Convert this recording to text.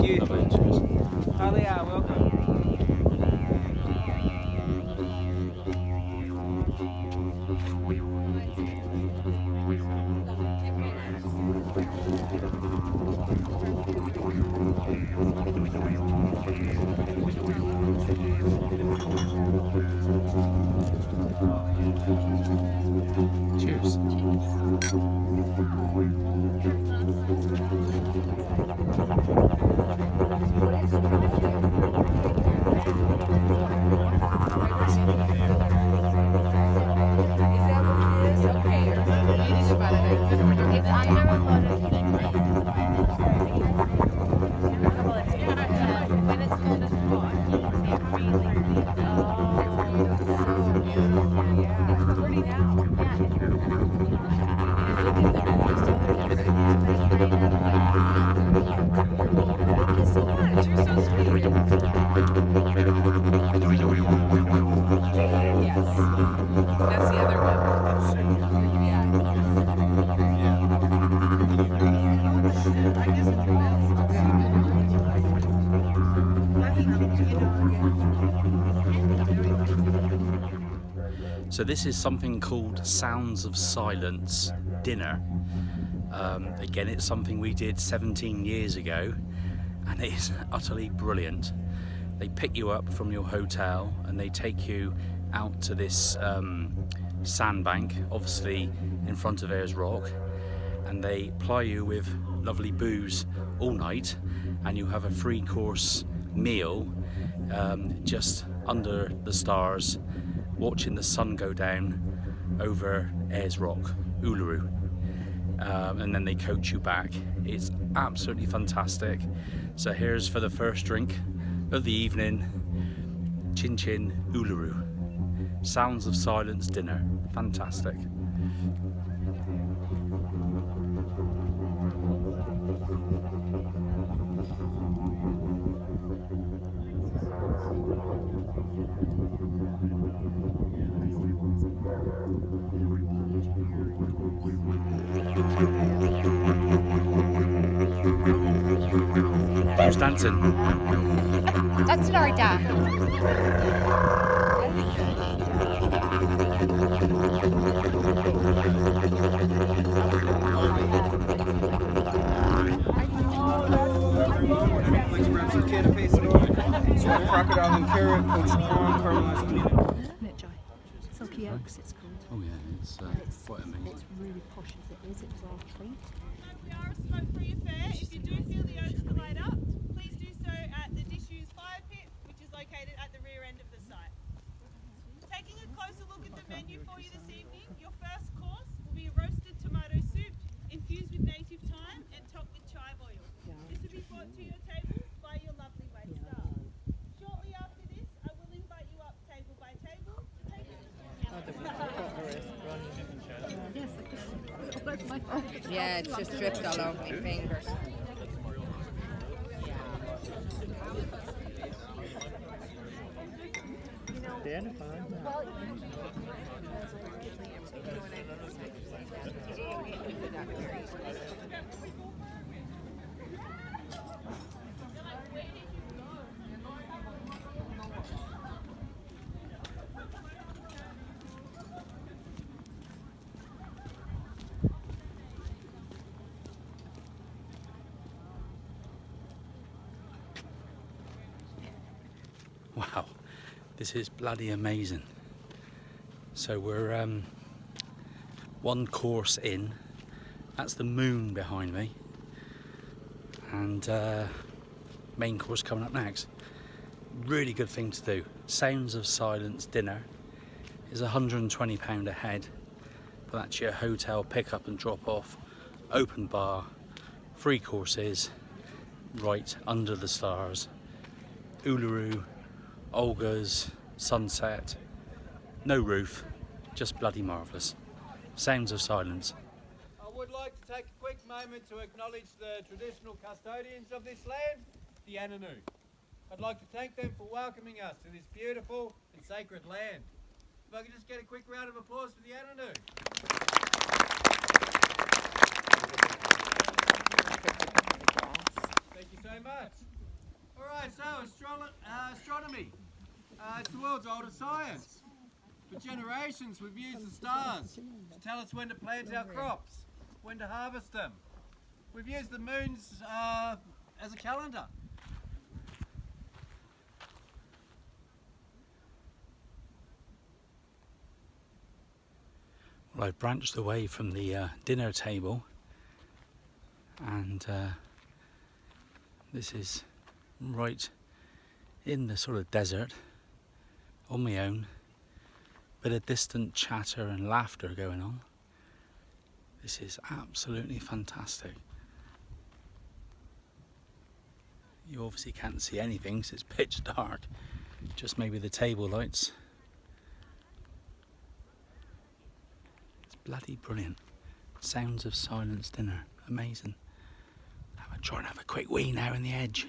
you. Lovely, cheers. Ayer, welcome. Cheers. It's under a lot of heat. Well, it's good. When it's kind of hot, you can get really big. Oh, so beautiful. Yeah, it's pretty now. Thank you so much. You're so sweet. Yes. That's the other one. I guess it's So this is something called Sounds of Silence dinner. Again, it's something we did 17 years ago, and it is utterly brilliant. They pick you up from your hotel and they take you out to this sandbank, obviously in front of Ayers Rock, and they ply you with lovely booze all night, and you have a 3-course meal just under the stars, watching the sun go down over Ayers Rock, Uluru. And then they coach you back. It's absolutely fantastic. So here's for the first drink of the evening, Chin Chin Uluru. Sounds of Silence dinner. Fantastic. Who's dancing? That's our dad. Let's grab some canapes and all. So crocodile and carrot, poached prawn, caramelized onion. Isn't it, Joy? Silky Oaks, it's called. Oh yeah, it's quite amazing. It's really posh as it is. It was our treat. We are a smoke-free affair. If you do feel the urge to light up, please do so at the disused fire pit, which is located at the rear end of the site. Taking a closer look at the menu for you this evening, your first course will be a roasted tomato soup infused with native thyme and topped with chive oil. This will be brought to your table by your lovely wait staff. Shortly after this, I will invite you up table by table to take a Yeah, it's just dripped all over my fingers. Wow, this is bloody amazing. So we're 1 course in. That's the moon behind me, and main course coming up next. Really good thing to do. Sounds of Silence dinner is £120 a head, but that's your hotel pick up and drop off, open bar, 3 courses, right under the stars. Uluru, Olga's, sunset, no roof, just bloody marvellous. Sounds of Silence. I would like to take a quick moment to acknowledge the traditional custodians of this land, the Ananu. I'd like to thank them for welcoming us to this beautiful and sacred land. If I could just get a quick round of applause for the Ananu. Thank you so much. Alright, so astronomy. It's the world's oldest science. For generations we've used the stars to tell us when to plant our crops, when to harvest them. We've used the moons as a calendar. Well, I've branched away from the dinner table, and this is right in the sort of desert on my own. Bit of distant chatter and laughter going on. This is absolutely fantastic. You obviously can't see anything because it's pitch dark, just maybe the table lights. It's bloody brilliant. Sounds of silence dinner, amazing. I'm gonna try and have a quick wee now in the edge.